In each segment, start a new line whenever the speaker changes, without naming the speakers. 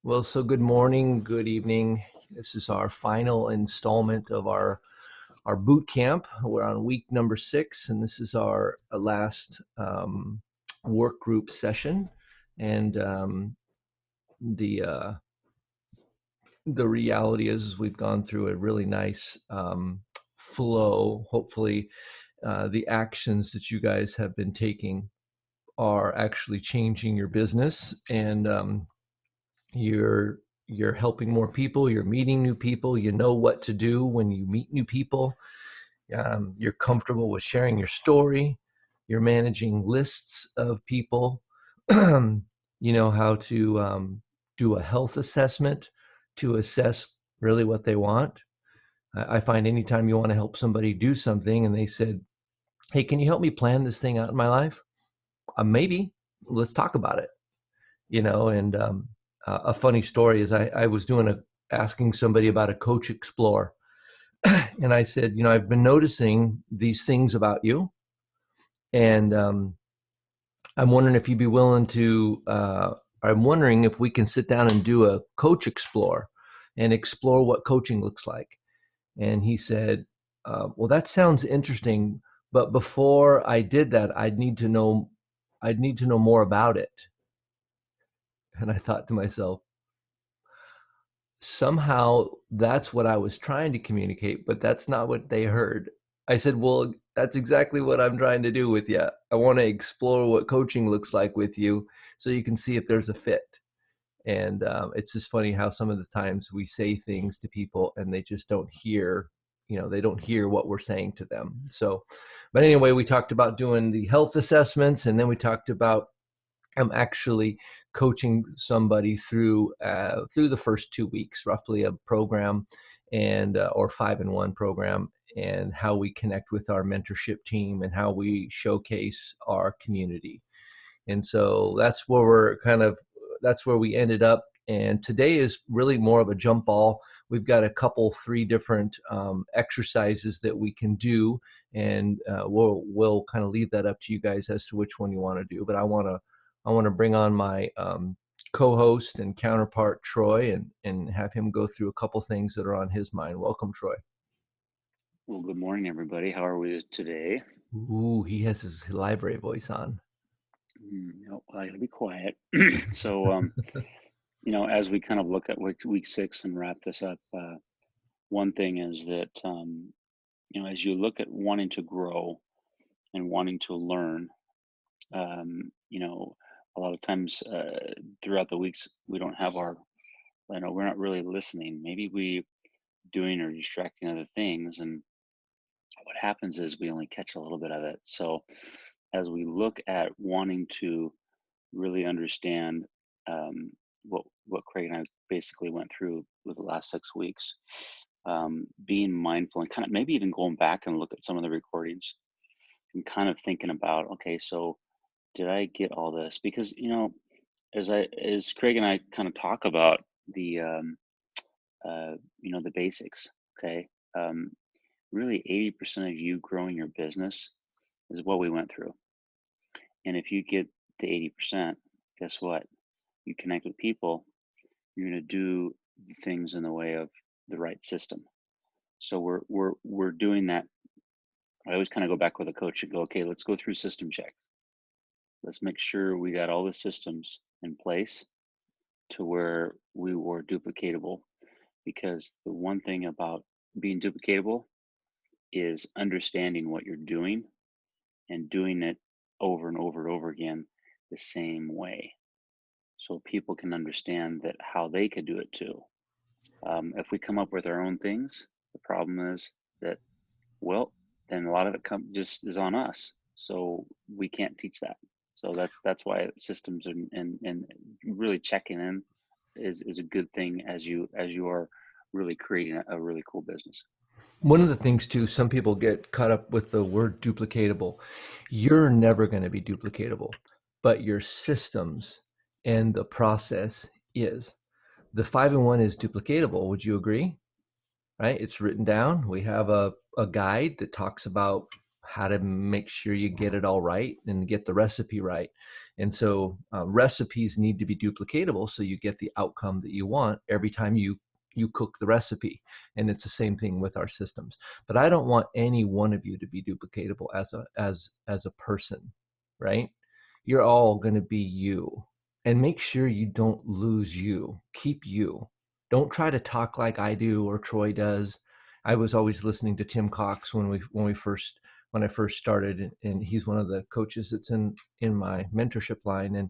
Well, so good morning, good evening. This is our final installment of our boot camp. We're on week number 6, and this is our last work group session. And the uh, the reality is we've gone through a really nice flow. Hopefully, the actions that you guys have been taking are actually changing your business, and you're you're helping more people, you're meeting new people, you know what to do when you meet new people, you're comfortable with sharing your story, you're managing lists of people, you know how to do a health assessment to assess really what they want. I find anytime you want to help somebody do something and they said, hey, can you help me plan this thing out in my life? Maybe. Let's talk about it. And a funny story is I was asking somebody about a coach explore, and I said, I've been noticing these things about you, and I'm wondering if you'd be willing to. I'm wondering if we can sit down and do a coach explore, and explore what coaching looks like. And he said, "Well, that sounds interesting, but before I did that, I'd need to know more about it." And I thought to myself, somehow that's what I was trying to communicate, but that's not what they heard. I said, well, that's exactly what I'm trying to do with you. I want to explore what coaching looks like with you so you can see if there's a fit. And it's just funny how some of the times we say things to people and they just don't hear, they don't hear what we're saying to them. So, but anyway, we talked about doing the health assessments, and then we talked about I'm actually coaching somebody through the first 2 weeks, roughly, a program, and or 5-in-1 program, and how we connect with our mentorship team and how we showcase our community. And so that's where we ended up. And today is really more of a jump ball. We've got three different exercises that we can do, and we'll kind of leave that up to you guys as to which one you want to do. But I want to bring on my co-host and counterpart Troy, and have him go through a couple things that are on his mind. Welcome, Troy.
Well, good morning, everybody. How are we today?
Ooh, he has his library voice on.
No, I gotta be quiet. So, as we kind of look at week 6 and wrap this up, one thing is that, as you look at wanting to grow and wanting to learn, um, you know, a lot of times throughout the weeks, we don't have we're not really listening. Maybe we doing or distracting other things, and what happens is we only catch a little bit of it. So, as we look at wanting to really understand um, what Craig and I basically went through with the last 6 weeks, being mindful and kind of maybe even going back and look at some of the recordings and kind of thinking about, okay, so did I get all this? Because as Craig and I kind of talk about the the basics, okay, um, really 80% of you growing your business is what we went through. And if you get the 80%, guess what? You connect with people, you're going to do things in the way of the right system. So we're doing that. I always kind of go back with a coach and go, okay, let's go through system check. Let's make sure we got all the systems in place to where we were duplicatable. Because the one thing about being duplicatable is understanding what you're doing and doing it over and over and over again the same way. So people can understand that how they could do it too. If we come up with our own things, the problem is that, well, then a lot of it just is on us. So we can't teach that. So that's why systems and really checking in is a good thing as you are really creating a really cool business.
One of the things too, some people get caught up with the word duplicatable. You're never going to be duplicatable, but your systems and the process is. The 5-in-1 is duplicatable. Would you agree? Right? It's written down. We have a guide that talks about how to make sure you get it all right and get the recipe right. And so recipes need to be duplicatable so you get the outcome that you want every time you cook the recipe. And it's the same thing with our systems. But I don't want any one of you to be duplicatable as a person, right? You're all going to be you. And make sure you don't lose you. Keep you. Don't try to talk like I do or Troy does. I was always listening to Tim Cox when I first started, and he's one of the coaches that's in my mentorship line,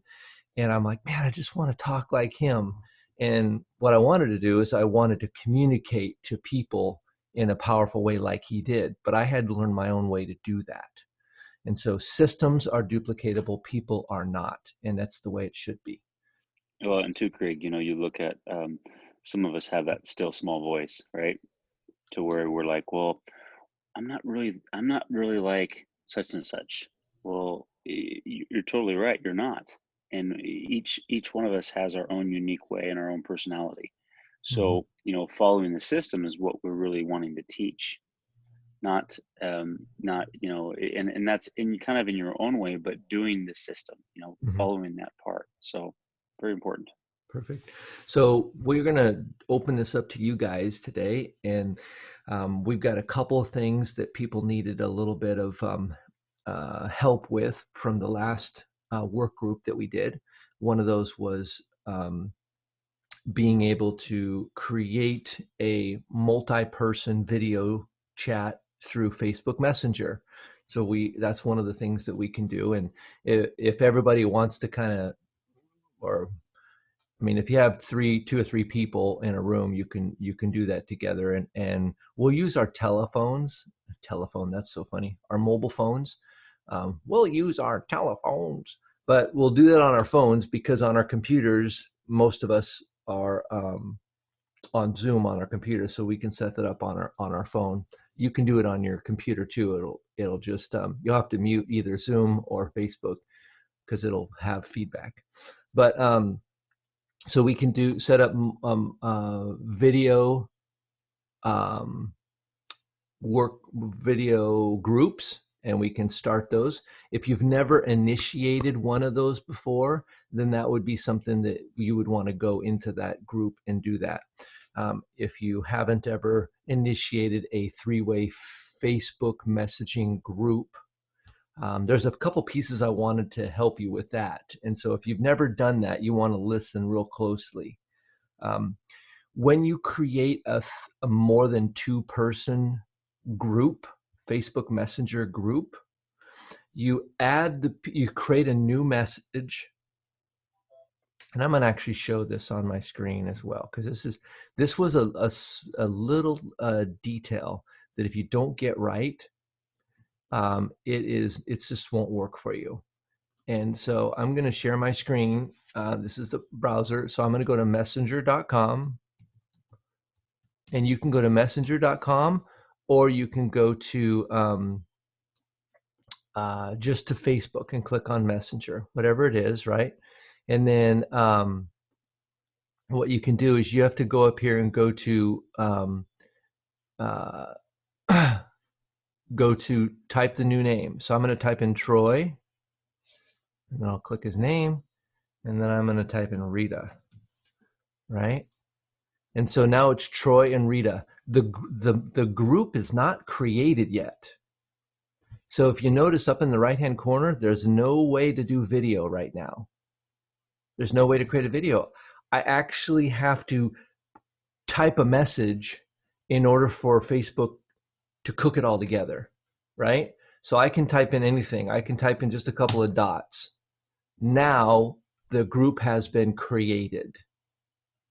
and I'm like, man, I just want to talk like him. And what I wanted to do is I wanted to communicate to people in a powerful way like he did, but I had to learn my own way to do that. And so systems are duplicatable, people are not, and that's the way it should be.
Well, and too, Craig, you look at some of us have that still small voice, right? To where we're like, well, I'm not really like such and such. Well, you're totally right. You're not. And each one of us has our own unique way and our own personality.
Mhm.
So, following the system is what we're really wanting to teach, not, and that's in kind of in your own way, but doing the system,
Mhm.
following that part. So very important.
Perfect. So we're going to open this up to you guys today, and we've got a couple of things that people needed a little bit of help with from the last work group that we did. One of those was being able to create a multi-person video chat through Facebook Messenger. So that's one of the things that we can do, and if everybody wants to kind of, or I mean, if you have two or three people in a room, you can do that together, and we'll use our telephones. Telephone, that's so funny. Our mobile phones. We'll use our telephones, but we'll do that on our phones because on our computers, most of us are on Zoom on our computer, so we can set that up on our phone. You can do it on your computer too. It'll just you'll have to mute either Zoom or Facebook because it'll have feedback. But so we can set up video um, work video groups, and we can start those. If you've never initiated one of those before, then that would be something that you would want to go into that group and do that. If you haven't ever initiated a three-way Facebook messaging group, there's a couple pieces I wanted to help you with that. And so if you've never done that, you want to listen real closely. Um, when you create a more than two-person group, Facebook Messenger group, you create a new message, and I'm going to actually show this on my screen as well because this was a little detail that if you don't get right, it just won't work for you. And so I'm going to share my screen. This is the browser, so I'm going to go to messenger.com, and you can go to messenger.com, or you can go to just to Facebook and click on Messenger, whatever it is, right? And then what you can do is you have to go up here and go to uh, go to type the new name. So I'm going to type in Troy, and then I'll click his name, and then I'm going to type in Rita, right? And so now it's Troy and Rita. The group is not created yet. So if you notice up in the right-hand corner, there's no way to do video right now. There's no way to create a video. I actually have to type a message in order for Facebook to cook it all together, right? So I can type in anything. I can type in just a couple of dots. Now the group has been created,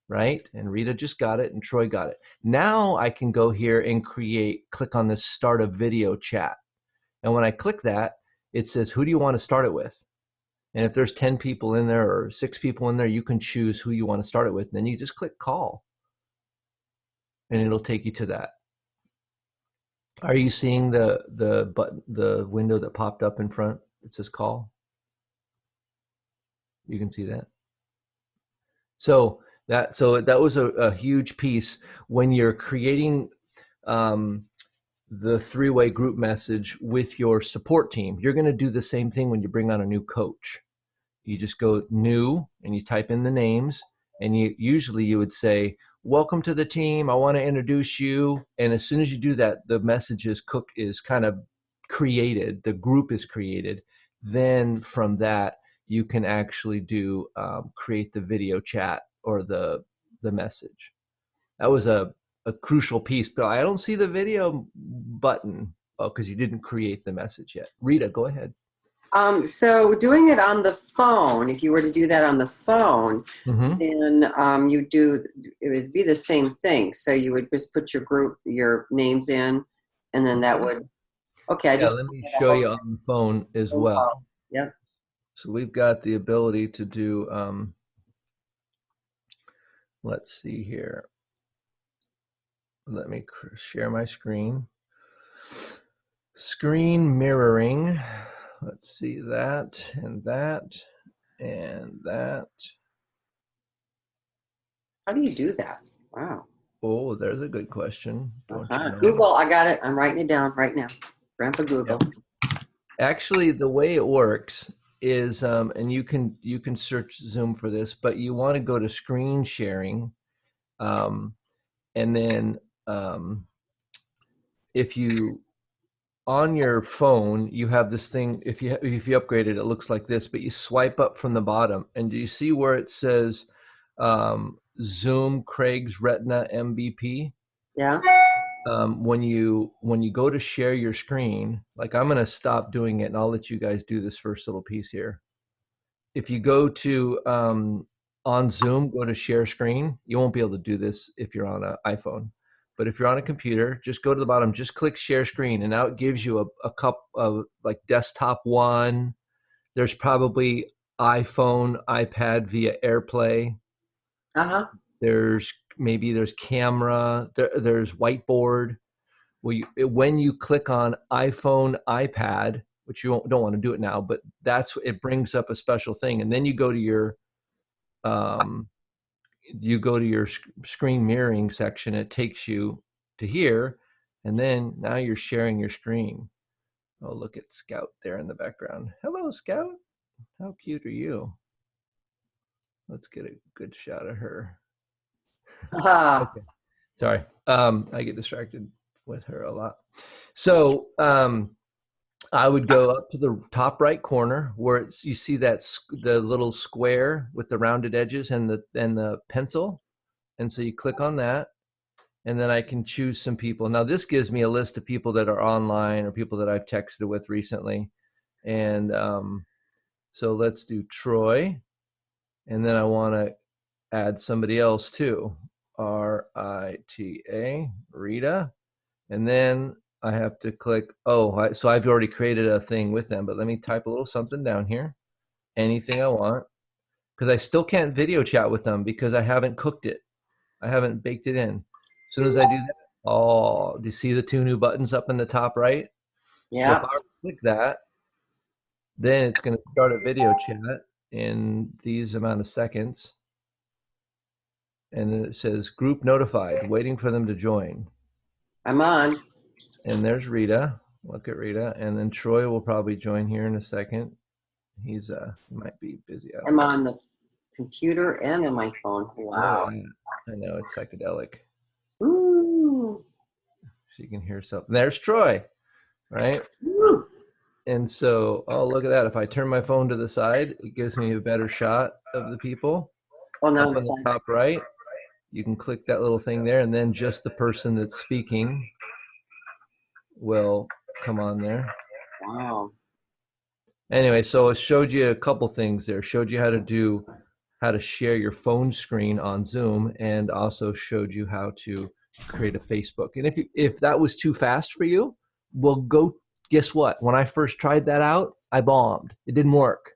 right? And Rita just got it and Troy got it. Now I can go here and click on this start a video chat. And when I click that, it says, who do you want to start it with? And if there's 10 people in there or 6 people in there, you can choose who you want to start it with. And then you just click call, and it'll take you to that. Are you seeing the window that popped up in front? It says call. You can see that. So that was a huge piece when you're creating the three-way group message with your support team. You're going to do the same thing when you bring on a new coach. You just go new and you type in the names, and you would say, welcome to the team, I want to introduce you. And as soon as you do that, the message is kind of created, the group is created. Then from that you can actually do create the video chat or the message. That was a crucial piece, but I don't see the video button because you didn't create the message yet. Rita, go ahead.
So doing it on the phone, if you were to do that on the phone,
Mm-hmm.
then it would be the same thing. So you would just put your names in, and then that would, okay, I
Yeah,
just,
let me show you on the phone as well.
yep.
So we've got the ability to do, let's see here. Let me share my screen. Screen mirroring. Let's see that and that and that.
How do you do that? Wow.
Oh, there's a good question. Don't you know?
Google, I got it. I'm writing it down right now. Grandpa Google.
Yep. Actually, the way it works is, and you can search Zoom for this, but you want to go to screen sharing, um, and then if you on your phone you have this thing. If you upgrade it, it looks like this. But you swipe up from the bottom, and do you see where it says Zoom Craig's Retina MVP?
Yeah.
When you go to share your screen, like I'm going to stop doing it, and I'll let you guys do this first little piece here. If you go to on Zoom, go to share screen. You won't be able to do this if you're on an iPhone, but if you're on a computer, just go to the bottom, just click share screen, and now it gives you a cup of like desktop one. There's probably iPhone, iPad via AirPlay.
Uh-huh.
There's camera. There's whiteboard. When you click on iPhone, iPad, which you don't want to do it now, but it brings up a special thing, and then um, you go to your screen mirroring section. It takes you to here, and then now you're sharing your screen. Oh, look at Scout there in the background. Hello, Scout. How cute are you? Let's get a good shot of her.
Ah,
Okay, sorry. I get distracted with her a lot. So I would go up to the top right corner where you see the little square with the rounded edges and the pencil, and so you click on that, and then I can choose some people. Now this gives me a list of people that are online or people that I've texted with recently, and so let's do Troy, and then I want to add somebody else too, Rita, Rita, and then I have to click, so I've already created a thing with them, but let me type a little something down here, anything I want, because I still can't video chat with them because I haven't cooked it. I haven't baked it in. As soon as I do that, do you see the two new buttons up in the top right? So if
yeah.
I click that, then it's going to start a video chat in these amount of seconds. And then it says group notified, waiting for them to join.
I'm on.
And there's Rita. Look at Rita. And then Troy will probably join here in a second. He might be busy. I don't
I'm
know.
on the computer and on my phone.
Look
Wow.
at that. I know it's psychedelic.
Ooh.
So you can hear something. There's Troy, right?
Ooh.
And so, look at that. If I turn my phone to the side, it gives me a better shot of the people.
Oh, no,
Up in the top right, you can click that little thing there, and then just the person that's speaking will come on there.
wow.
Anyway, so it showed you a couple things there. Showed you how to share your phone screen on Zoom, and also showed you how to create a Facebook. And if that was too fast for you, well, guess what? When I first tried that out, I bombed. It didn't work.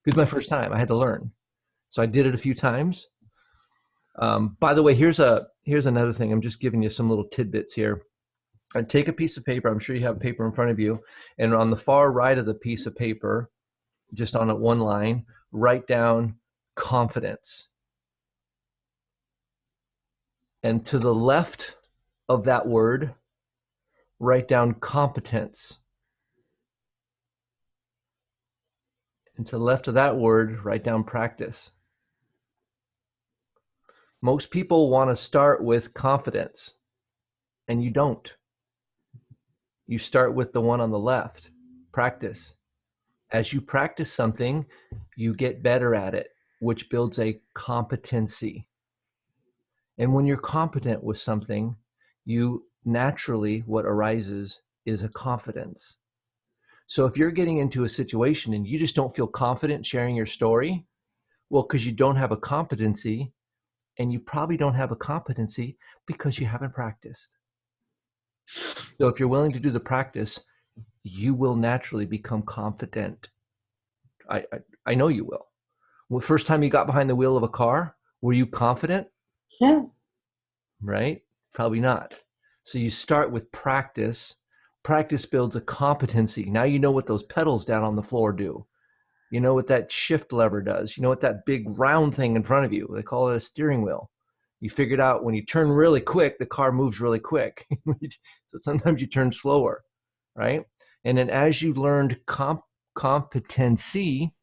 It was my first time. I had to learn. So I did it a few times. By the way, here's another thing. I'm just giving you some little tidbits here. And take a piece of paper. I'm sure you have paper in front of you. And on the far right of the piece of paper, just on it one line, write down confidence. And to the left of that word, write down competence. And to the left of that word, write down practice. Most people want to start with confidence, and you don't. You start with the one on the left, practice. As you practice something, you get better at it, which builds a competency. And when you're competent with something, you naturally, what arises is a confidence. So if you're getting into a situation and you just don't feel confident sharing your story, well, because you don't have a competency, and you probably don't have a competency because you haven't practiced. So if you're willing to do the practice, you will naturally become confident. I know you will. Well, first time you got behind the wheel of a car, were you confident?
Yeah.
Right? Probably not. So you start with practice. Practice builds a competency. Now you know what those pedals down on the floor do. You know what that shift lever does. You know what that big round thing in front of you, they call it a steering wheel. You figured out when you turn really quick, the car moves really quick. So sometimes you turn slower, right? And then as you learned competency,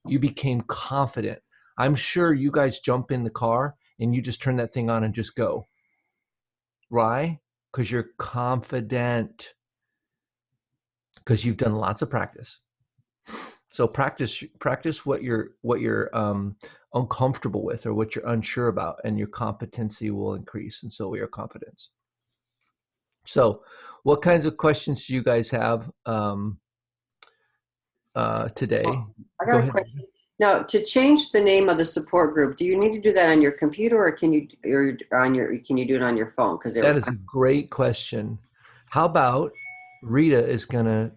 you became confident. I'm sure you guys jump in the car and you just turn that thing on and just go. Why? Because you're confident. Because you've done lots of practice. So practice what you're uncomfortable with or what you're unsure about, and your competency will increase, and so will your confidence. So, what kinds of questions do you guys have today?
I
Go
got a
ahead.
question. Now, to change the name of the support group, do you need to do that on your computer, or can you do it on your phone? Because
That is a great question. How about Rita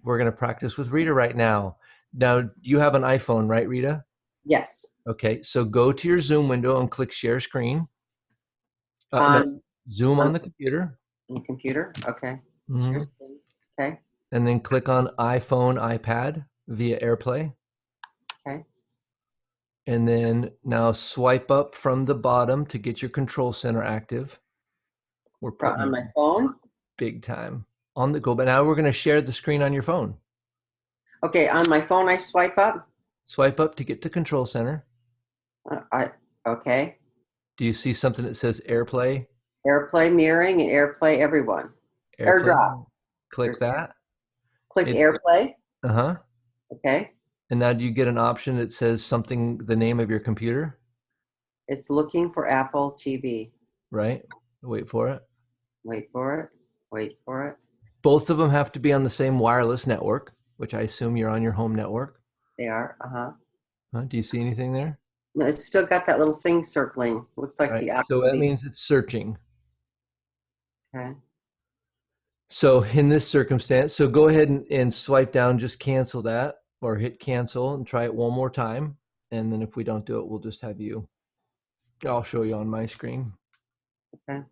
we're gonna practice with Rita right now. Now, you have an iPhone, right, Rita?
yes,
Okay, so go to your Zoom window and click share screen. No,
on
Zoom
on
on the computer.
the computer. Okay, share
Mhm.
screen. Okay,
And then click on iPhone, iPad via AirPlay.
okay.
And then now swipe up from the bottom to get your control center active. We're putting
On
you
my phone.
big time on the go. But now we're going to share the screen on your phone.
Okay, on my phone, I swipe up.
Swipe up to get to control center.
Okay.
Do you see something that says AirPlay?
AirPlay mirroring and AirPlay everyone. AirDrop.
AirPlay. Click that.
Click AirPlay.
Uh-huh.
Okay.
And now do you get an option that says something, the name of your computer?
It's looking for Apple TV.
Right? Wait for it.
Wait for it. Wait for it.
Both of them have to be on the same wireless network, which I assume you're on your home network.
They are.
Do you see anything there?
No, it's still got that little thing circling. Looks like
Right.
the
So
Apple
that
TV.
means it's searching.
Okay.
So in this circumstance, so go ahead and swipe down, just cancel that or hit cancel and try it one more time. And then if we don't do it, we'll just have you, I'll show you on my screen.
Okay.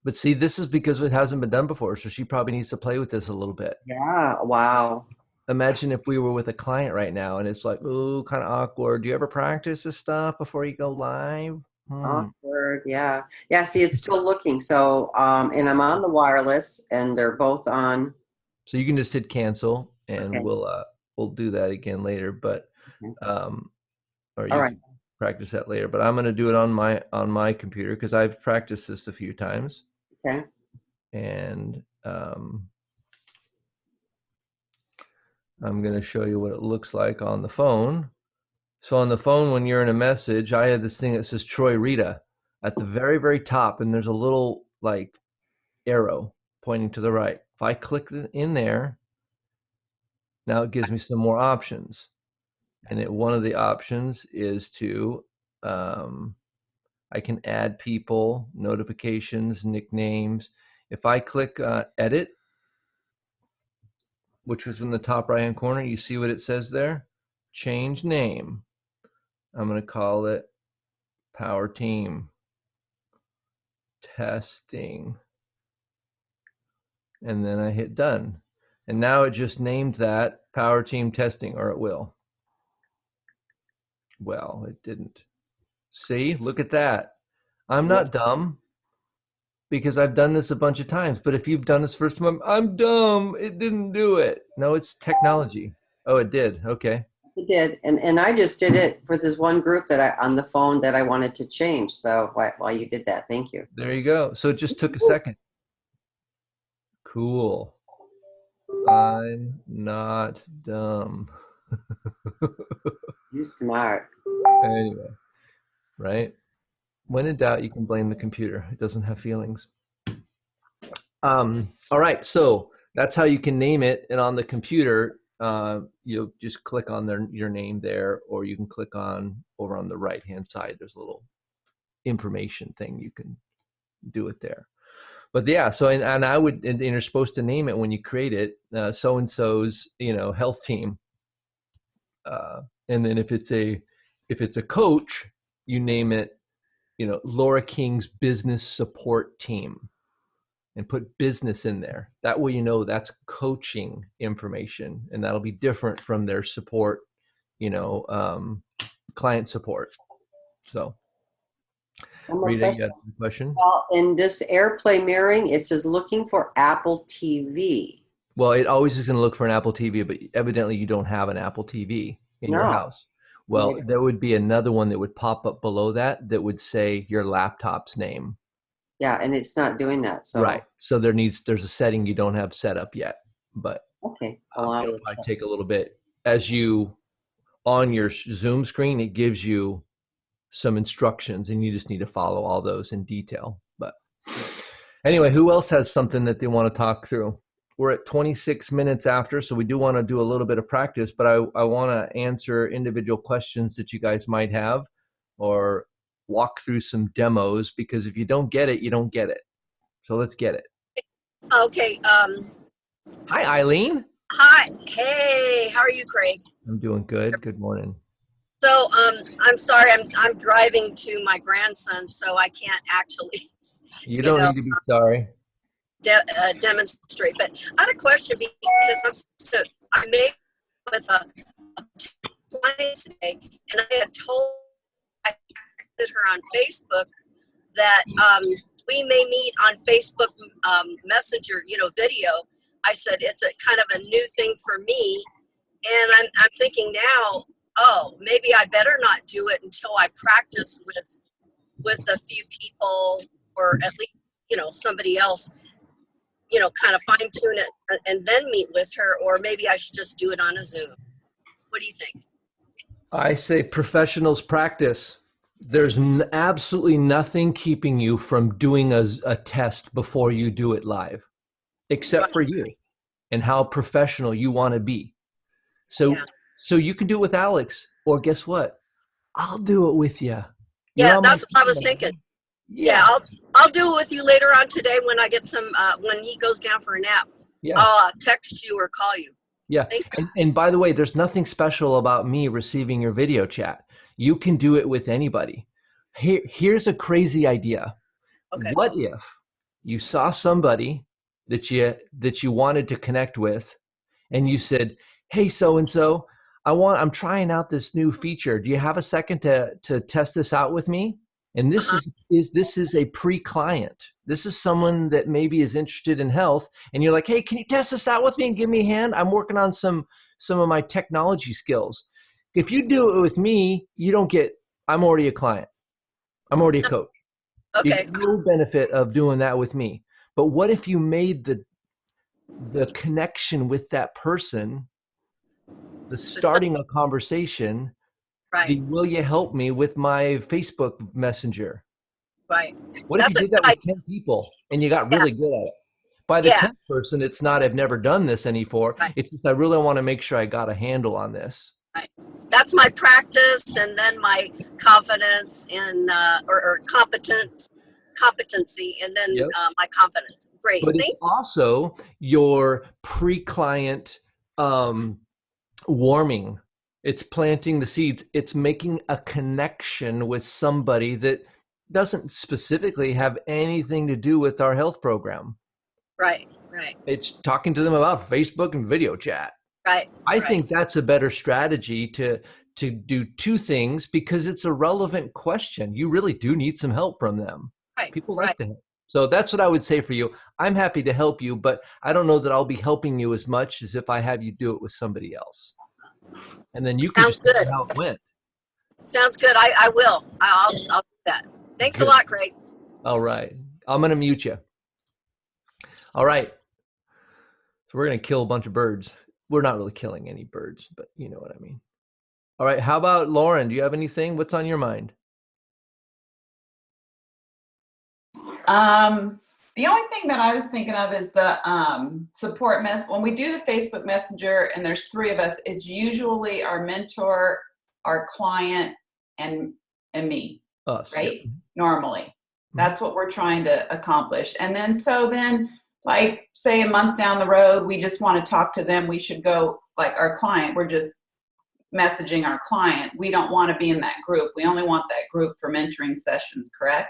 But see, this is because it hasn't been done before. So she probably needs to play with this a little bit.
Yeah. Wow.
Imagine if we were with a client right now and it's like, ooh, kind of awkward. Do you ever practice this stuff before you go live?
Awkward. Yeah. Yeah. See, it's still looking. So, and I'm on the wireless, and they're both on.
So you can just hit cancel, and
Okay.
we'll do that again later. But
Okay.
or
All
you
right.
can practice that later. But I'm going to do it on my computer because I've practiced this a few times.
Okay.
And I'm going to show you what it looks like on the phone. So on the phone, when you're in a message, I have this thing that says Troy Rita at the very, very top, and there's a little like arrow pointing to the right. If I click in there, now it gives me some more options. And one of the options is to, I can add people, notifications, nicknames. If I click edit, which was in the top right-hand corner, you see what it says there? Change name. I'm going to call it Power Team Testing. And then I hit done. And now it just named that Power Team Testing, or it will. Well, it didn't. See, look at that. I'm not dumb. because I've done this a bunch of times. But if you've done this first time, I'm dumb. It didn't do it. No, it's technology. Oh, it did. Okay.
It did, and I just did it for this one group that I on the phone that I wanted to change. So while you did that, thank you.
There you go. So it just took a second. Cool. I'm not dumb.
You smart.
Anyway, right? When in doubt, you can blame the computer. It doesn't have feelings. All right, so that's how you can name it. And on the computer, you'll just click on your name there, or you can click on over on the right-hand side. There's a little information thing. You can do it there. But yeah, so and I would, and you're supposed to name it when you create it, so and so's, health team. And then if it's a coach, you name it, Laura King's business support team, and put business in there. That way, that's coaching information, and that'll be different from their support, client support. So, Rita, you got a question?
Well, in this AirPlay mirroring, it says looking for Apple TV.
Well, it always is going to look for an Apple TV, but evidently you don't have an Apple TV in your house. Well, there would be another one that would pop up below that would say your laptop's name.
Yeah, and it's not doing that. So
right. So there's a setting you don't have set up yet, but
okay.
It'll probably take a little bit. As you on your Zoom screen, it gives you some instructions, and you just need to follow all those in detail. But anyway, who else has something that they want to talk through? We're at 26 minutes after, so we do want to do a little bit of practice, but I want to answer individual questions that you guys might have, or walk through some demos, because if you don't get it, you don't get it. So let's get it.
Okay.
Hi, Eileen.
Hi. Hey, how are you, Craig?
I'm doing good. Good morning.
So, I'm sorry, I'm driving to my grandson, so I can't actually.
You don't need to be sorry.
Demonstrate, but I had a question because I met with a client today, and I had told her on Facebook that we may meet on Facebook Messenger, video. I said it's a kind of a new thing for me, and I'm thinking now, oh, maybe I better not do it until I practice with a few people, or at least somebody else, kind of fine tune it and then meet with her, or maybe I should just do it on a Zoom. What do you think?
I say professionals practice. There's absolutely nothing keeping you from doing a test before you do it live, except for you and how professional you want to be. So you can do it with Alex, or guess what? I'll do it with you.
Yeah, that's what I was thinking. Yeah, I'll do it with you later on today when I get some when he goes down for a nap. Yeah, I'll text you or call you.
Yeah, and by the way, there's nothing special about me receiving your video chat. You can do it with anybody. Here's a crazy idea. Okay. What if you saw somebody that you wanted to connect with, and you said, "Hey, so and so, I'm trying out this new feature. Do you have a second to test this out with me?" And this is a pre-client. This is someone that maybe is interested in health, and you're like, "Hey, can you test this out with me and give me a hand? I'm working on some of my technology skills." If you do it with me, I'm already a client. I'm already a coach.
Okay.
You get no benefit of doing that with me. But what if you made the connection with that person, the starting a conversation? Right. Will you help me with my Facebook Messenger?
Right.
What if you did that with 10 people and you got really good at it? By the 10th person, it's not, I've never done this anymore. Right. It's just, I really want to make sure I got a handle on this.
Right. That's my practice, and then my confidence in, or competency, and then my confidence. Great.
But it's also your pre-client warming. It's planting the seeds. It's making a connection with somebody that doesn't specifically have anything to do with our health program.
Right.
It's talking to them about Facebook and video chat.
Right.
I think that's a better strategy to do two things, because it's a relevant question. You really do need some help from them.
Right.
People like to help. So that's what I would say for you. I'm happy to help you, but I don't know that I'll be helping you as much as if I have you do it with somebody else. And then you can
Sounds
just tell
good.
me how it went.
Sounds good. I will. I'll do that. Thanks a
Good.
lot, Craig.
All right. I'm going to mute you. All right. So we're going to kill a bunch of birds. We're not really killing any birds, but you know what I mean. All right. How about Lauren? Do you have anything? What's on your mind?
The only thing that I was thinking of is the support mess. When we do the Facebook Messenger and there's 3 of us, it's usually our mentor, our client, and me,
Us.
right?
Yep.
Normally. That's what we're trying to accomplish. And then like say a month down the road, we just want to talk to them. We should go, like our client, we're just messaging our client. We don't want to be in that group. We only want that group for mentoring sessions, correct?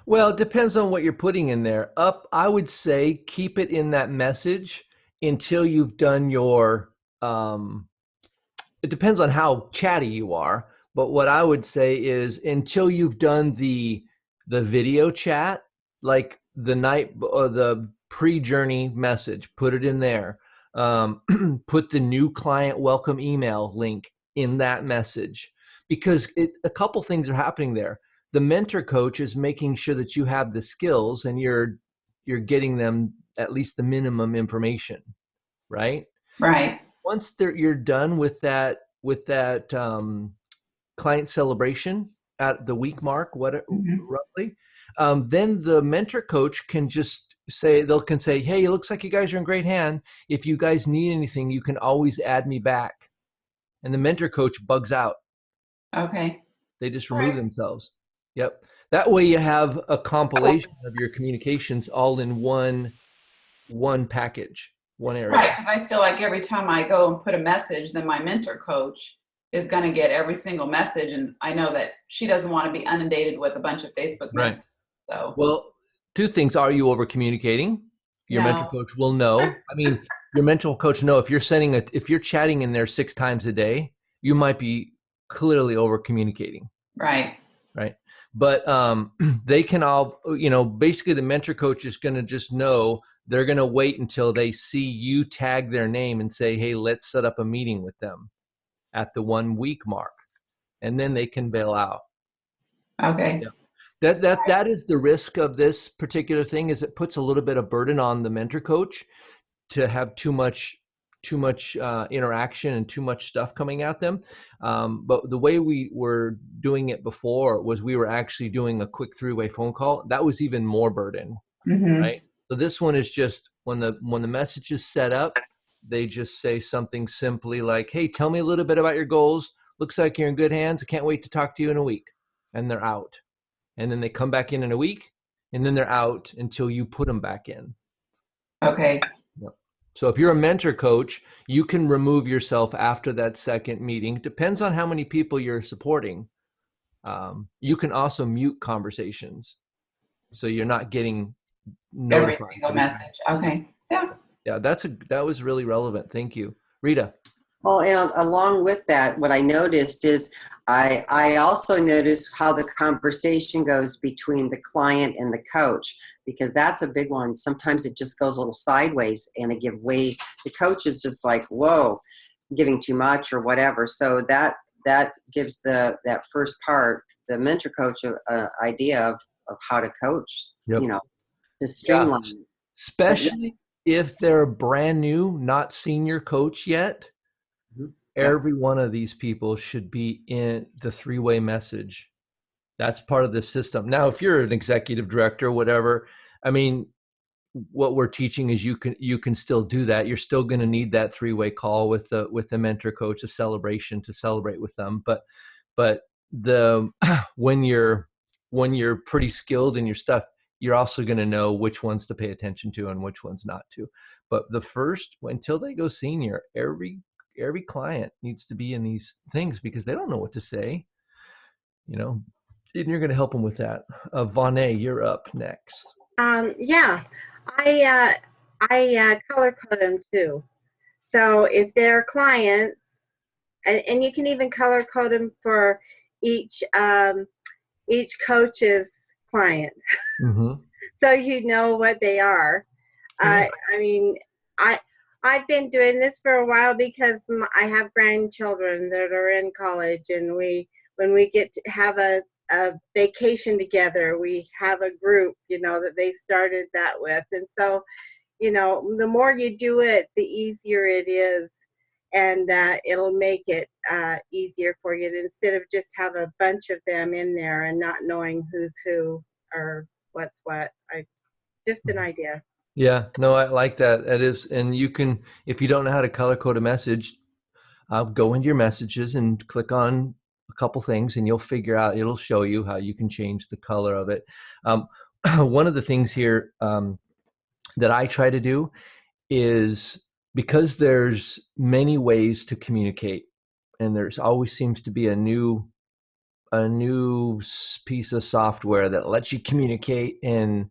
Well, it depends on what you're putting in there. I would say keep it in that message until you've done your, it depends on how chatty you are. But what I would say is until you've done the video chat, like the night or the pre-journey message, put it in there. Put the new client welcome email link in that message, because a couple things are happening there. The mentor coach is making sure that you have the skills and you're getting them at least the minimum information, right?
Right.
Once you're done with that client celebration at the week mark, roughly, then the mentor coach can just say, hey, it looks like you guys are in great hand. If you guys need anything, you can always add me back. And the mentor coach bugs out.
Okay.
They just remove themselves. Yep. That way you have a compilation of your communications all in one package, one area.
Right, because I feel like every time I go and put a message, then my mentor coach is going to get every single message. And I know that she doesn't want to be inundated with a bunch of Facebook messages. So,
well, 2 things. Are you over communicating? Your mentor coach will know. I mean, your mentor coach know if you're chatting in there 6 times a day, you might be clearly over communicating.
Right.
But they can all, basically the mentor coach is going to just know, they're going to wait until they see you tag their name and say, hey, let's set up a meeting with them at the 1 week mark. And then they can bail out.
Okay.
Yeah. That is the risk of this particular thing, is it puts a little bit of burden on the mentor coach to have too much interaction and too much stuff coming at them. But the way we were doing it before was we were actually doing a quick 3-way phone call. That was even more burden, right? So this one is just when the message is set up, they just say something simply like, hey, tell me a little bit about your goals. Looks like you're in good hands. I can't wait to talk to you in a week. And they're out. And then they come back in a week, and then they're out until you put them back in.
Okay.
So if you're a mentor coach, you can remove yourself after that second meeting. Depends on how many people you're supporting. You can also mute conversations, so you're not getting notified.
Every single message. Okay. Yeah.
Yeah, that was really relevant. Thank you, Rita.
Well, and along with that, what I noticed is I also noticed how the conversation goes between the client and the coach, because that's a big one. Sometimes it just goes a little sideways and they give way. The coach is just like, whoa, giving too much or whatever. So that gives that first part, the mentor coach, an idea of how to coach,
Yep.
just streamline.
Yeah. Especially if they're brand new, not senior coach yet. Every one of these people should be in the 3-way message. That's part of the system. Now, if you're an executive director, whatever, I mean, what we're teaching is you can still do that. You're still going to need that 3-way call with the mentor coach, a celebration to celebrate with them. But the when you're pretty skilled in your stuff, you're also going to know which ones to pay attention to and which ones not to. But the first, until they go senior, every client needs to be in these things, because they don't know what to say, and you're going to help them with that. Vonne, you're up next.
Yeah, I color code them too. So if they're clients, and you can even color code them for each coach's client.
Mm-hmm.
so you know what they are.
Yeah.
I mean, I've been doing this for a while because I have grandchildren that are in college, and when we get to have a vacation together, we have a group, that they started that with. And so, the more you do it, the easier it is. And it'll make it easier for you instead of just have a bunch of them in there and not knowing who's who or what's what. Just an idea.
Yeah, no, I like that. That is, and you can, if you don't know how to color code a message, go into your messages and click on a couple things, and you'll figure out. It'll show you how you can change the color of it. One of the things here that I try to do is, because there's many ways to communicate, and there's always seems to be a new piece of software that lets you communicate, and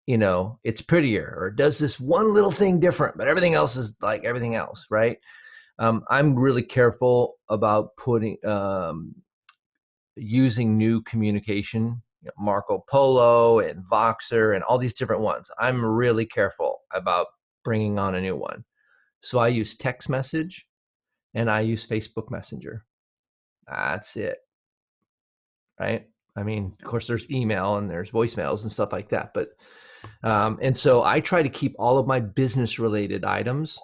it's prettier or does this one little thing different, but everything else is like everything else, right? I'm really careful about using new communication, Marco Polo and Voxer and all these different ones. I'm really careful about bringing on a new one. So I use text message and I use Facebook Messenger. That's it, right? I mean, of course, there's email and there's voicemails and stuff like that, but and so I try to keep all of my business related items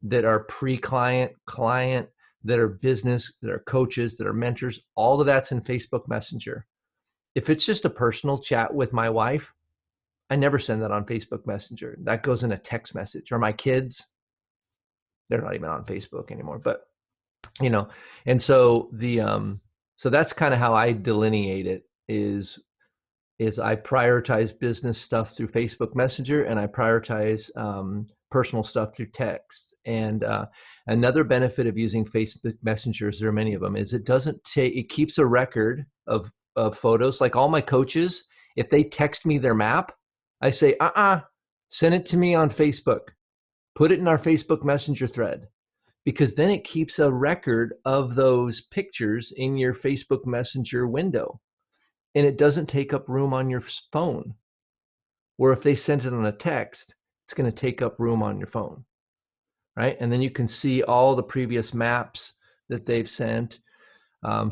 that are pre-client, client, that are business, that are coaches, that are mentors, all of that's in Facebook Messenger. If it's just a personal chat with my wife, I never send that on Facebook Messenger. That goes in a text message. Or my kids, they're not even on Facebook anymore, but and so so that's kind of how I delineate it is I prioritize business stuff through Facebook Messenger, and I prioritize personal stuff through text. And another benefit of using Facebook Messengers, there are many of them, is it keeps a record of photos. Like all my coaches, if they text me their map, I say, send it to me on Facebook. Put it in our Facebook Messenger thread, because then it keeps a record of those pictures in your Facebook Messenger window. And it doesn't take up room on your phone. Where if they sent it on a text, it's going to take up room on your phone, right? And then you can see all the previous maps that they've sent.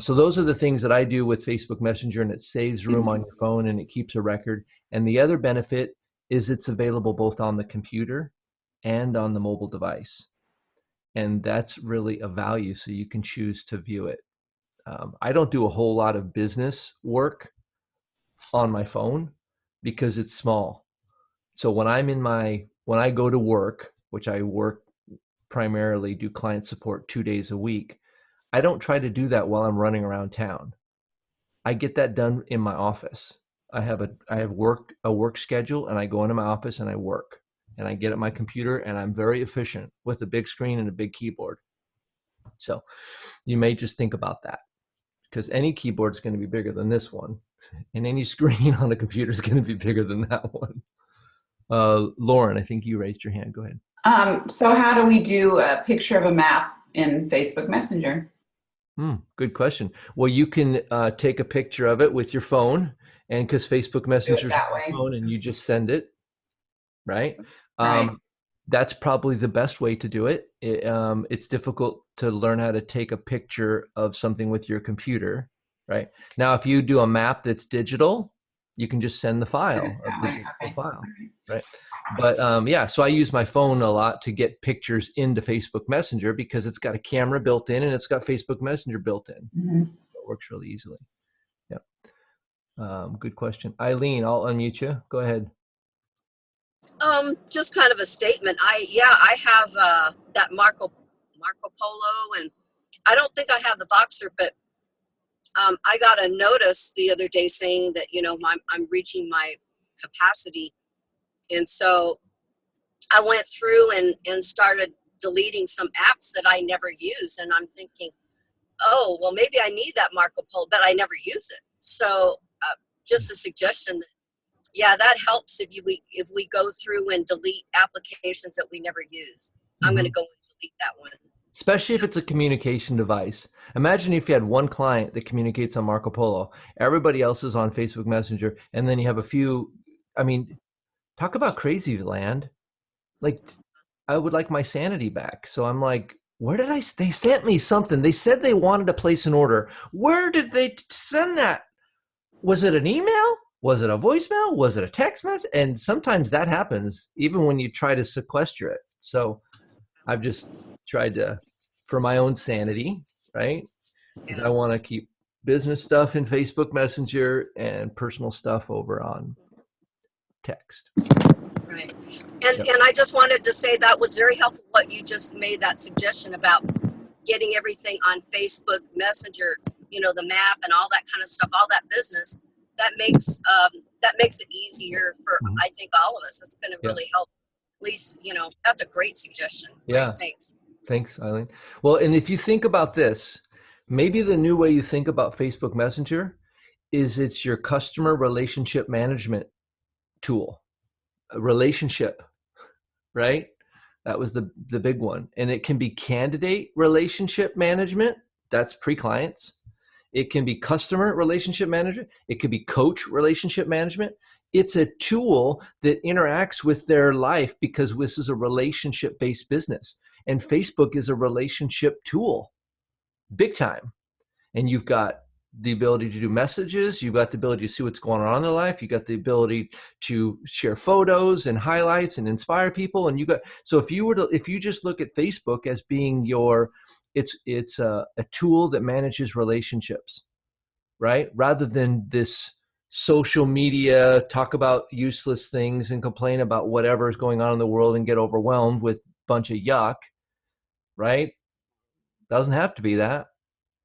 So those are the things that I do with Facebook Messenger, and it saves room on your phone and it keeps a record. And the other benefit is it's available both on the computer and on the mobile device. And that's really a value, so you can choose to view it. I don't do a whole lot of business work on my phone because it's small. So when I go to work, which I work primarily, do client support 2 days a week, I don't try to do that while I'm running around town. I get that done in my office. I have a work schedule, and I go into my office and I work, and I get at my computer, and I'm very efficient with a big screen and a big keyboard. So you may just think about that, because any keyboard is going to be bigger than this one, and any screen on a computer is going to be bigger than that one. Lauren, I think you raised your hand. Go ahead.
So how do we do a picture of a map in Facebook Messenger?
Good question. Well, you can take a picture of it with your phone, and because Facebook Messenger is on your phone, and you just send it, right?
Right.
That's probably the best way to do it. It's difficult to learn how to take a picture of something with your computer, right? Now, if you do a map that's digital, you can just send the file, file, right? But yeah, so I use my phone a lot to get pictures into Facebook Messenger because it's got a camera built in and it's got Facebook Messenger built in.
Mm-hmm.
It works really easily. Yeah. Good question. Eileen, I'll unmute you. Go ahead.
Just kind of a statement. I have that Marco Polo, and I don't think I have the Voxer, but I got a notice the other day saying that I'm reaching my capacity, and so I went through and started deleting some apps that I never use, and I'm thinking, oh well, maybe I need that Marco Polo, but I never use it. So just a suggestion that. Yeah, that helps if we go through and delete applications that we never use. I'm going to go and delete that one.
Especially if it's a communication device. Imagine if you had one client that communicates on Marco Polo, everybody else is on Facebook Messenger, and then you have a few I mean, talk about crazy land. Like, I would like my sanity back. So I'm like, where did they sent me something. They said they wanted to place an order. Where did they send that? Was it an email? Was it a voicemail? Was it a text message? And sometimes that happens even when you try to sequester it. So I've just tried to, for my own sanity, right? Because I want to keep business stuff in Facebook Messenger and personal stuff over on text.
Right. And I just wanted to say that was very helpful what you just made that suggestion about getting everything on Facebook Messenger, the map and all that kind of stuff, all that business. That makes it easier for I think all of us. It's going to really help. At least, that's a great suggestion.
Yeah.
Great, thanks.
Thanks, Eileen. Well, and if you think about this, maybe the new way you think about Facebook Messenger is it's your customer relationship management tool. A relationship, right? That was the big one. And it can be candidate relationship management. That's pre-clients. It can be customer relationship management. It could be coach relationship management. It's a tool that interacts with their life because this is a relationship-based business. And Facebook is a relationship tool, big time. And you've got the ability to do messages. You've got the ability to see what's going on in their life. You got the ability to share photos and highlights and inspire people. And so if you just look at Facebook as being it's a tool that manages relationships, right? Rather than this social media, talk about useless things and complain about whatever is going on in the world and get overwhelmed with a bunch of yuck, right? Doesn't have to be that.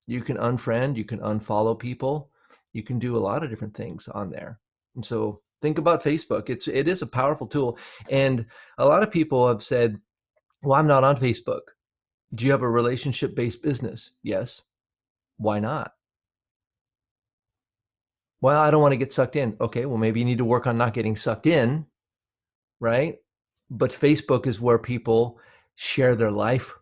You can unfriend, you can unfollow people, you can do a lot of different things on there. And so think about Facebook. It is a powerful tool. And a lot of people have said, well, I'm not on Facebook. Do you have a relationship-based business? Yes. Why not? Well, I don't want to get sucked in. Okay, well, maybe you need to work on not getting sucked in, right? But Facebook is where people share their life.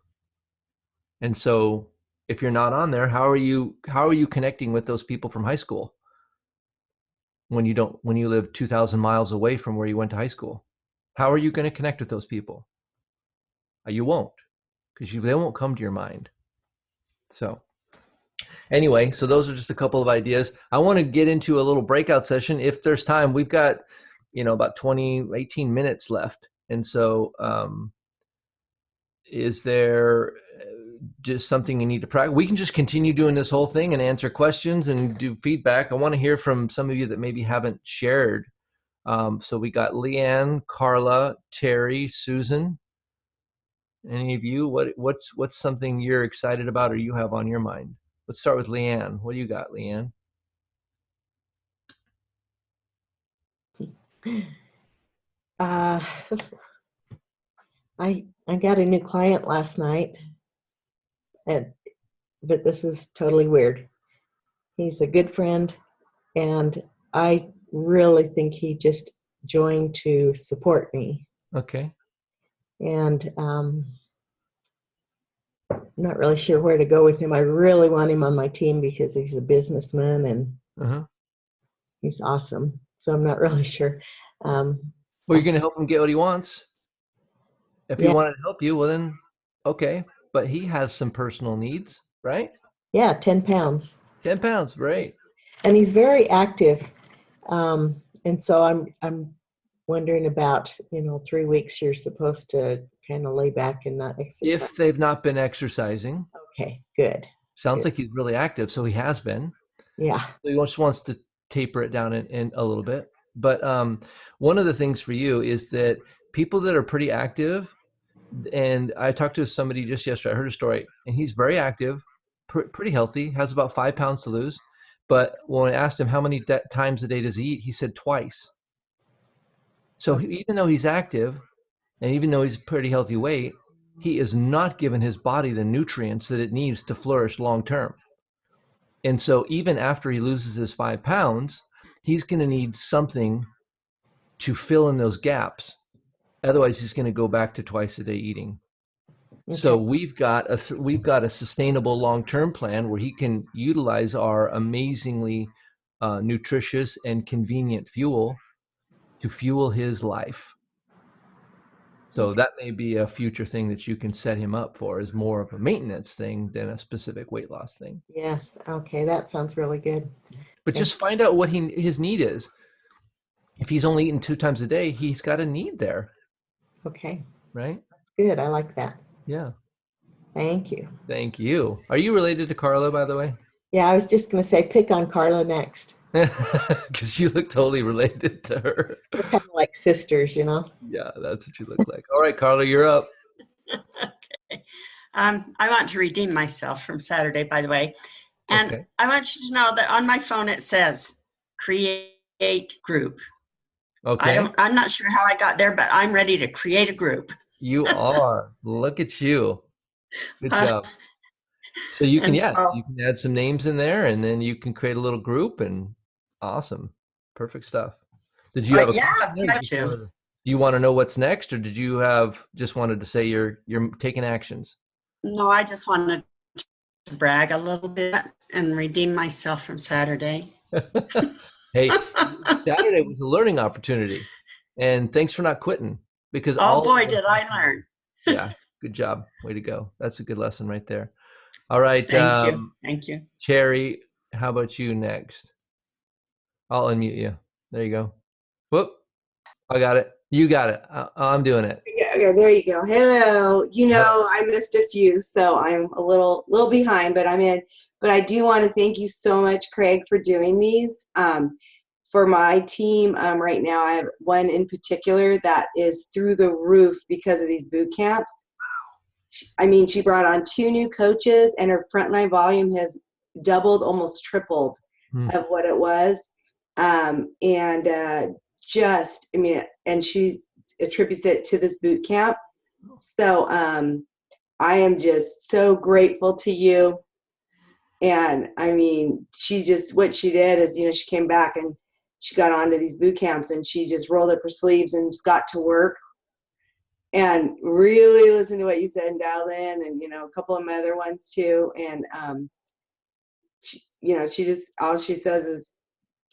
And so if you're not on there, how are you connecting with those people from high school when you live 2,000 miles away from where you went to high school? How are you going to connect with those people? You won't, because they won't come to your mind. So anyway, so those are just a couple of ideas. I want to get into a little breakout session if there's time. We've got, about 18 minutes left. And so is there just something you need to practice? We can just continue doing this whole thing and answer questions and do feedback. I want to hear from some of you that maybe haven't shared. So we got Leanne, Carla, Terry, Susan. Any of you? What's something you're excited about or you have on your mind? Let's start with Leanne. What do you got, Leanne?
I got a new client last night, but this is totally weird. He's a good friend, and I really think he just joined to support me.
Okay.
And I'm not really sure where to go with him. I really want him on my team because he's a businessman and he's awesome. So I'm not really sure.
Well, you're going to help him get what he wants. If he wanted to help you, well then, okay. But he has some personal needs, right?
Yeah, 10 pounds.
10 pounds, right.
And he's very active. And so I'm wondering about, 3 weeks you're supposed to kind of lay back and not exercise.
If they've not been exercising.
Okay, good.
Sounds like he's really active, so he has been.
Yeah.
So he just wants to taper it down in a little bit. But one of the things for you is that people that are pretty active, and I talked to somebody just yesterday, I heard a story, and he's very active, pretty healthy, has about 5 pounds to lose. But when I asked him how many times a day does he eat, he said twice. So even though he's active, and even though he's pretty healthy weight, he is not giving his body the nutrients that it needs to flourish long term. And so even after he loses his 5 pounds, he's going to need something to fill in those gaps. Otherwise, he's going to go back to twice a day eating. Okay. So we've got a sustainable long-term plan where he can utilize our amazingly nutritious and convenient fuel to fuel his life. So that may be a future thing that you can set him up for, is more of a maintenance thing than a specific weight loss thing.
Yes. Okay. That sounds really good.
But just find out what his need is. If he's only eating 2 times a day, he's got a need there,
Okay.
right?
That's good. I like that.
Yeah.
Thank you.
Thank you. Are you related to Carla, by the way?
Yeah, I was just going to say pick on Carla next.
Because you look totally related to her.
We're kind of like sisters, you know?
Yeah, that's what you look like. All right, Carla, you're up.
Okay. I want to redeem myself from Saturday, by the way. And
Okay.
I want you to know that on my phone it says create group.
Okay.
I'm not sure how I got there, but I'm ready to create a group.
You are. Look at you. Good job. So you can,
And
yeah,
so-
you can add some names in there, and then you can create a little group, and awesome. Perfect stuff. Did you have a
yeah,
question, or
I'd
just
like to.
do you want to know what's next, or did you have just wanted to say you're taking actions?
No, I just wanted to brag a little bit and redeem myself from Saturday.
Hey, Saturday was a learning opportunity, and thanks for not quitting, because
Oh boy, did I learn.
Yeah, good job. Way to go. That's a good lesson right there. All right.
Thank you. Thank you.
Terry, how about you next? I'll unmute you. There you go. Whoop. I got it. You got it. I'm doing it.
Okay, there you go. Hello. You know, I missed a few, so I'm a little behind, but I'm in. But I do want to thank you so much, Craig, for doing these. For my team right now, I have one in particular that is through the roof because of these boot camps. I mean, she brought on 2 new coaches, and her frontline volume has doubled, almost tripled of what it was. Just, I mean, and she attributes it to this boot camp. So I am just so grateful to you. And I mean, what she did is, you know, she came back and she got onto these boot camps, and she just rolled up her sleeves and just got to work and really listened to what you said and dialed in, and, you know, a couple of my other ones too. And, you know, she just, all she says is,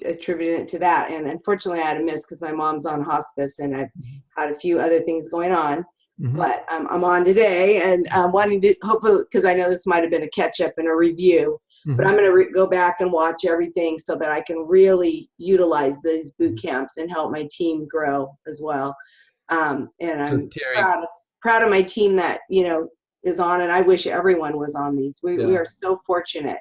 attributing it to that. And unfortunately I had to miss because my mom's on hospice and I've had a few other things going on. But I'm on today, and wanting to, hopefully, because I know this might have been a catch up and a review, but I'm going to go back and watch everything so that I can really utilize these boot camps and help my team grow as well. And I'm proud of my team that, you know, is on, and I wish everyone was on these. We are so fortunate.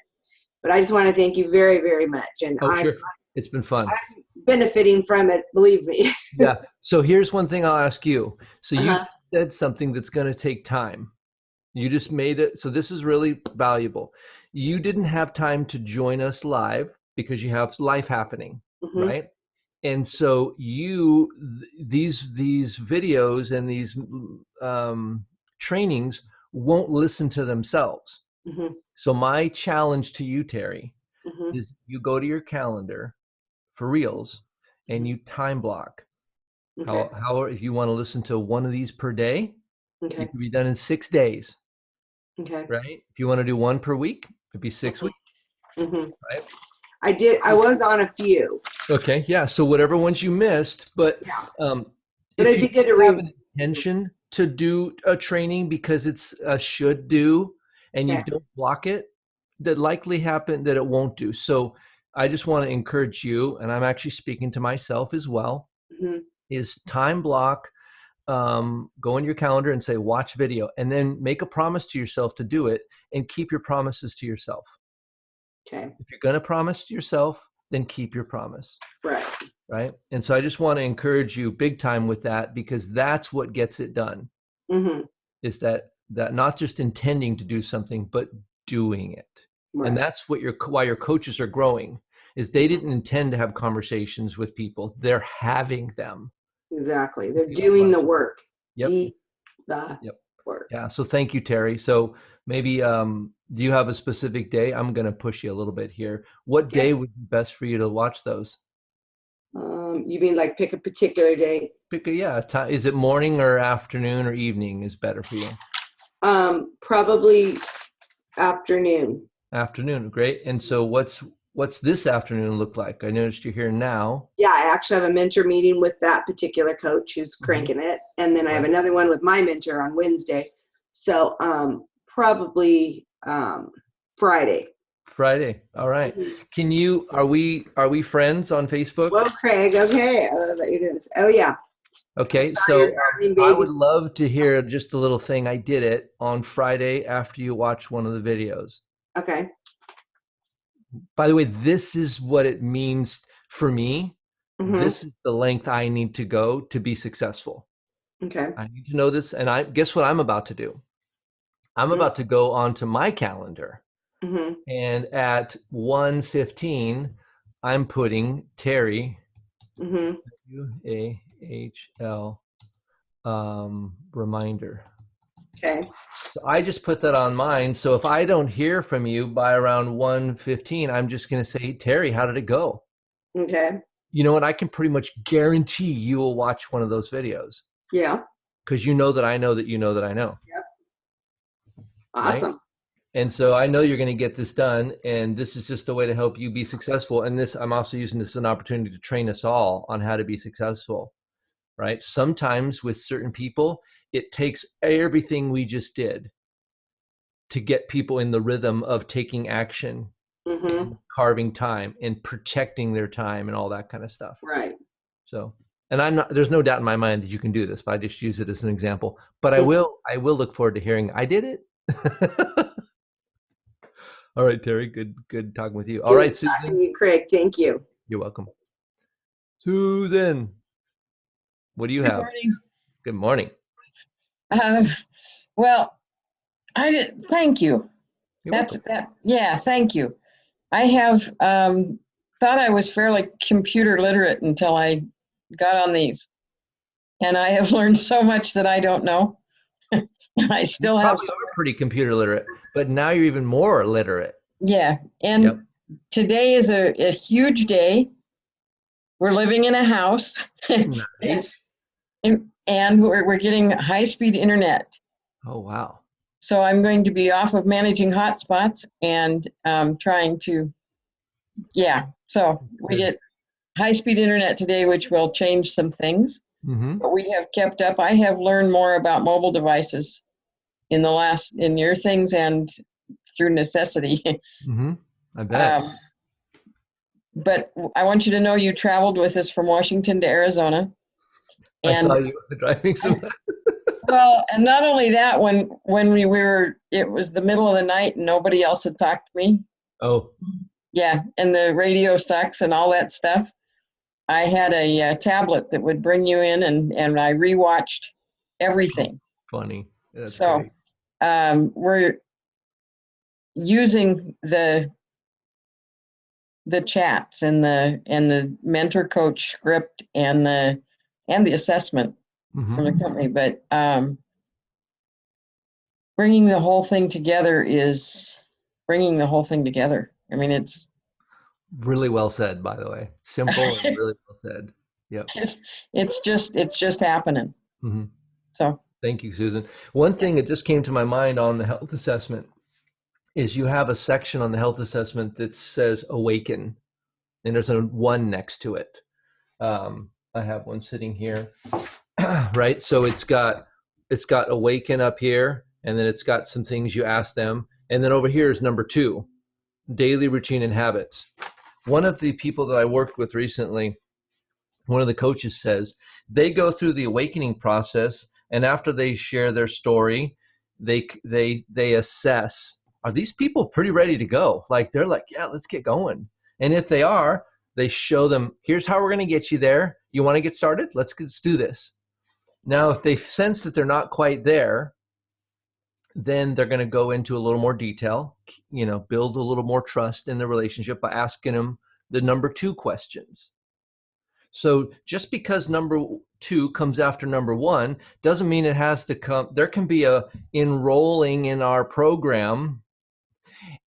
But I just want to thank you very, very much. And
sure. It's been fun.
I'm benefiting from it, believe me.
Yeah. So here's one thing I'll ask you. So you said something that's going to take time. You just made it. So this is really valuable. You didn't have time to join us live because you have life happening, right? And so these videos and these trainings won't listen to themselves. So my challenge to you, Terry, is you go to your calendar for reals and you time block. How if you want to listen to one of these per day, it can be done in 6 days. Right? If you want to do one per week, it'd be 6 weeks. Right?
I was on a few.
Okay, yeah. So whatever ones you missed, but
it'd be good to
have an intention to do a training because it's a should do, and you don't block it, that likely happen that it won't do. So I just want to encourage you, and I'm actually speaking to myself as well, is time block, go in your calendar and say, watch video, and then make a promise to yourself to do it and keep your promises to yourself.
Okay.
If you're going to promise to yourself, then keep your promise.
Right.
Right. And so I just want to encourage you big time with that, because that's what gets it done. Is that not just intending to do something, but doing it. Right. And that's what why your coaches are growing, is they didn't intend to have conversations with people. They're having them.
Exactly. They're doing the work.
Yep.
Work.
Yeah. So thank you, Terry. So maybe, do you have a specific day? I'm going to push you a little bit here. What day would be best for you to watch those?
You mean like pick a particular day?
Time. Is it morning or afternoon or evening is better for you?
Probably afternoon.
Afternoon. Great. And so what's this afternoon look like? I noticed you're here now.
Yeah, I actually have a mentor meeting with that particular coach who's cranking it. And then I have another one with my mentor on Wednesday. So probably Friday.
Friday. All right. Can you, are we friends on Facebook?
Well, Craig, okay. I love that you're doing this. Oh, yeah.
Okay.
Sorry,
So
your darling
I
baby.
would love to hear just a little thing. I did it on Friday after you watch one of the videos.
Okay.
By the way, this is what it means for me. This is the length I need to go to be successful.
Okay.
I need to know this. And I guess what I'm about to do? I'm about to go onto my calendar. And at 1:15, I'm putting Terry, UAHL, reminder.
Okay.
So I just put that on mine. So if I don't hear from you by around 1:15, I'm just going to say, Terry, how did it go?
Okay.
You know what? I can pretty much guarantee you will watch one of those videos.
Yeah.
Because you know that I know that you know that I know.
Yep. Awesome.
Right? And so I know you're going to get this done, and this is just a way to help you be successful. And this, I'm also using this as an opportunity to train us all on how to be successful, right? Sometimes with certain people, it takes everything we just did to get people in the rhythm of taking action, and carving time, and protecting their time, and all that kind of stuff.
Right.
So, and I'm not, there's no doubt in my mind that you can do this, but I just use it as an example. But I will look forward to hearing, I did it. All right, Terry, good talking with you. All right, Susan.
Talking to you, Craig. Thank you.
You're welcome. Susan, what do you have?
Good morning.
Good morning.
Well, thank you.
You're welcome.
Yeah, thank you. I have thought I was fairly computer literate until I got on these. And I have learned so much that I don't know. I still have
Probably are pretty computer literate, but now you're even more literate.
Yeah, and today is a huge day. We're living in a house.
Nice.
and we're getting high-speed internet.
Oh, wow.
So I'm going to be off of managing hotspots and trying to, so we get high-speed internet today, which will change some things. But we have kept up. I have learned more about mobile devices in your things and through necessity.
I bet.
But I want you to know you traveled with us from Washington to Arizona.
I saw you driving some.
Well, and not only that, when it was the middle of the night and nobody else had talked to me.
Oh.
Yeah, and the radio sucks and all that stuff. I had a tablet that would bring you in, and I rewatched everything.
Funny. That's
so
great.
We're using the chats and the mentor coach script and the assessment from the company, but bringing the whole thing together is bringing the whole thing together. I mean, it's
really well said, by the way. Simple and really well said. Yep.
It's just happening. So
thank you, Susan. One thing that just came to my mind on the health assessment is you have a section on the health assessment that says awaken, and there's a 1 next to it. I have one sitting here, right? So it's got awaken up here, and then it's got some things you ask them. And then over here is number 2, daily routine and habits. One of the people that I worked with recently, one of the coaches says they go through the awakening process, and after they share their story, they assess, are these people pretty ready to go? Like, they're like, yeah, let's get going. And if they are, they show them, here's how we're going to get you there. You want to get started? Let's do this. Now, if they sense that they're not quite there, then they're going to go into a little more detail, build a little more trust in the relationship by asking them the number 2 questions. So just because number 2 comes after number 1 doesn't mean it has to come. There can be a enrolling in our program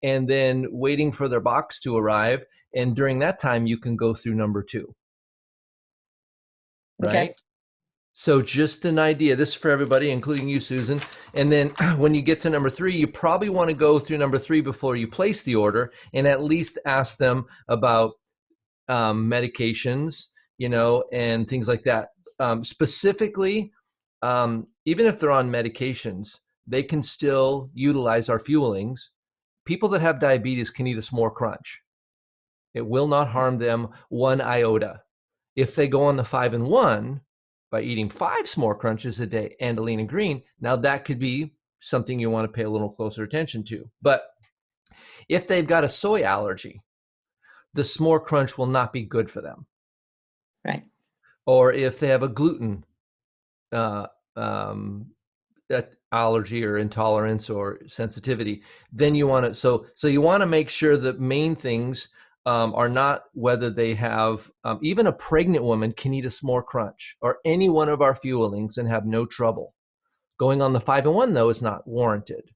and then waiting for their box to arrive. And during that time, you can go through number 2. Right? Okay. So just an idea, this is for everybody, including you, Susan. And then when you get to number 3, you probably want to go through number 3 before you place the order and at least ask them about medications, and things like that. Specifically, even if they're on medications, they can still utilize our fuelings. People that have diabetes can eat a s'more crunch. It will not harm them one iota. If they go on the 5-in-1 by eating 5 s'more crunches a day and a lean and green, now that could be something you want to pay a little closer attention to. But if they've got a soy allergy, the s'more crunch will not be good for them.
Right.
Or if they have a gluten allergy or intolerance or sensitivity, then you want to, so you want to make sure that main things are not whether they have, even a pregnant woman can eat a s'more crunch or any one of our fuelings and have no trouble. Going on the 5-in-1 though is not warranted.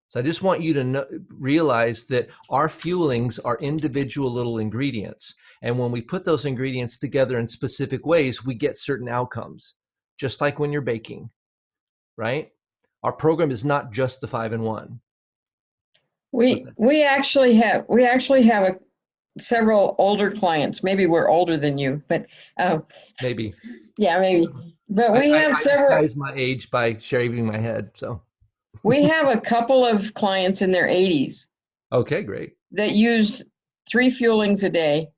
So I just want you to realize that our fuelings are individual little ingredients. And when we put those ingredients together in specific ways, we get certain outcomes, just like when you're baking, right? Our program is not just the 5-in-1.
We actually have several older clients. Maybe we're older than you, but
maybe.
Yeah, maybe. But we have several.
I disguise my age by shaving my head, so.
We have a couple of clients in their 80s.
Okay, great.
That use 3 fuelings a day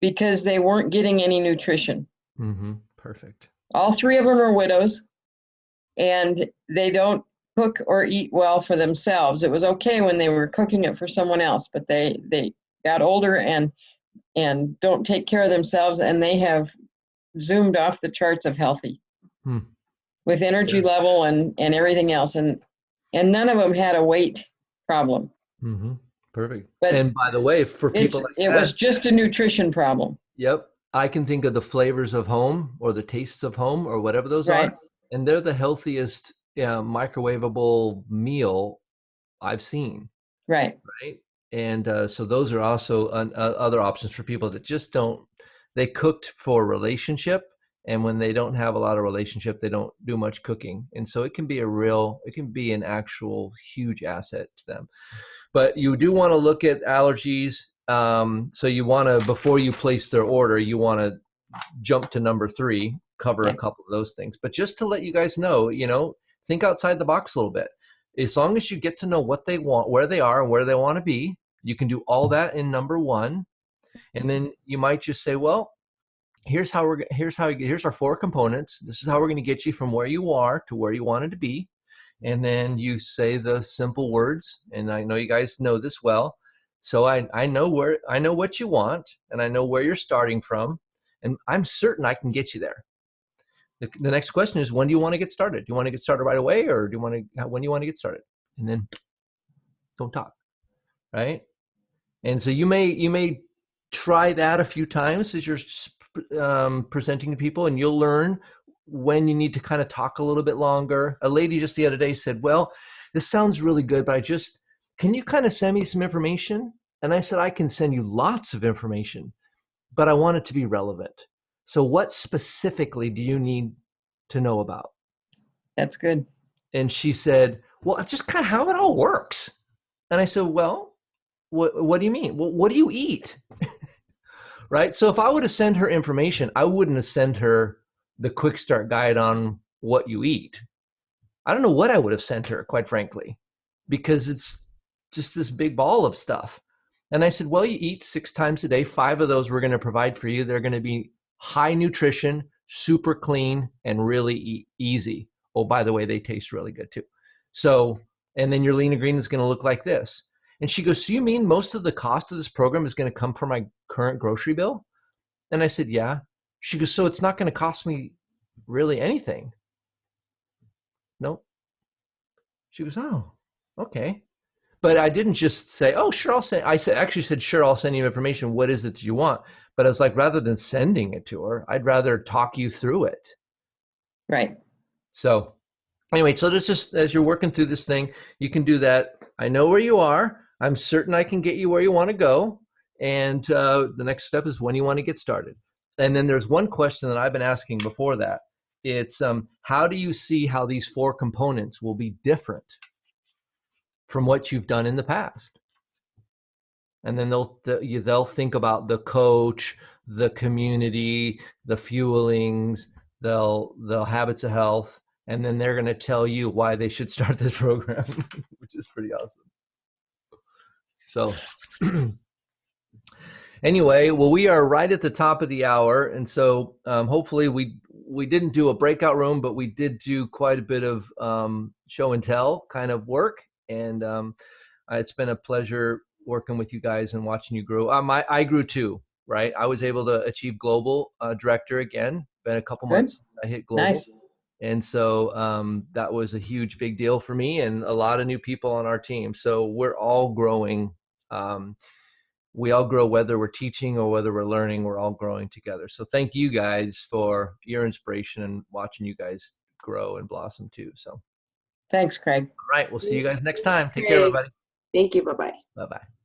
because they weren't getting any nutrition.
Mm-hmm. Perfect.
All 3 of them are widows, and they don't cook or eat well for themselves. It was okay when they were cooking it for someone else, but they got older and don't take care of themselves, and they have zoomed off the charts of healthy. With energy level and everything else. And none of them had a weight problem.
Mm-hmm. Perfect.
But
and by the way, for people like
it was just a nutrition problem.
Yep. I can think of the flavors of home or the tastes of home or whatever those are. And they're the healthiest microwavable meal I've seen.
Right.
And so those are also other options for people that just they cooked for relationship. And when they don't have a lot of relationship, they don't do much cooking. And so it can be an actual huge asset to them. But you do want to look at allergies. So you want to, before you place their order, you want to jump to number 3, cover a couple of those things. But just to let you guys know, think outside the box a little bit. As long as you get to know what they want, where they are, and where they want to be, you can do all that in number 1. And then you might just say, well, here's our 4 components. This is how we're going to get you from where you are to where you wanted to be. And then you say the simple words. And I know you guys know this well. So I know what you want, and I know where you're starting from, and I'm certain I can get you there. The next question is, when do you want to get started? Do you want to get started right away, or when do you want to get started? And then don't talk, right? And so you may try that a few times as you're presenting to people, and you'll learn when you need to kind of talk a little bit longer. A lady just the other day said, well, this sounds really good, but can you kind of send me some information? And I said, I can send you lots of information, but I want it to be relevant. So what specifically do you need to know about?
That's good.
And she said, well, it's just kind of how it all works. And I said, well, what do you mean? Well, what do you eat? Right? So if I would have sent her information, I wouldn't have sent her the quick start guide on what you eat. I don't know what I would have sent her, quite frankly, because it's just this big ball of stuff. And I said, well, you eat 6 times a day. 5 of those we're going to provide for you. They're going to be high nutrition, super clean, and really easy. Oh, by the way, they taste really good too. So, and then your lean and green is going to look like this. And she goes, so you mean most of the cost of this program is going to come from my current grocery bill? And I said, yeah. She goes, so it's not going to cost me really anything? Nope. She goes, oh, okay. But I didn't just say, oh, sure, I'll send. I actually said, sure, I'll send you information. What is it that you want? But I was like, rather than sending it to her, I'd rather talk you through it.
Right.
So anyway, so there's just, as you're working through this thing, you can do that. I know where you are. I'm certain I can get you where you want to go. And the next step is when you want to get started. And then there's one question that I've been asking before that. it's how do you see how these 4 components will be different from what you've done in the past? And then they'll think about the coach, the community, the fuelings, they'll habits of health, and then they're going to tell you why they should start this program, which is pretty awesome. So anyway, well, we are right at the top of the hour, and so hopefully we didn't do a breakout room, but we did do quite a bit of show and tell kind of work, and it's been a pleasure working with you guys and watching you grow. I grew too, right? I was able to achieve global director again. Been a couple months. I hit global.
Nice.
And so that was a huge, big deal for me and a lot of new people on our team. So we're all growing. We all grow, whether we're teaching or whether we're learning, we're all growing together. So thank you guys for your inspiration and watching you guys grow and blossom too. So
Thanks, Craig.
all right, we'll see you guys next time. Take care, everybody.
Thank you. Bye-bye.
Bye-bye.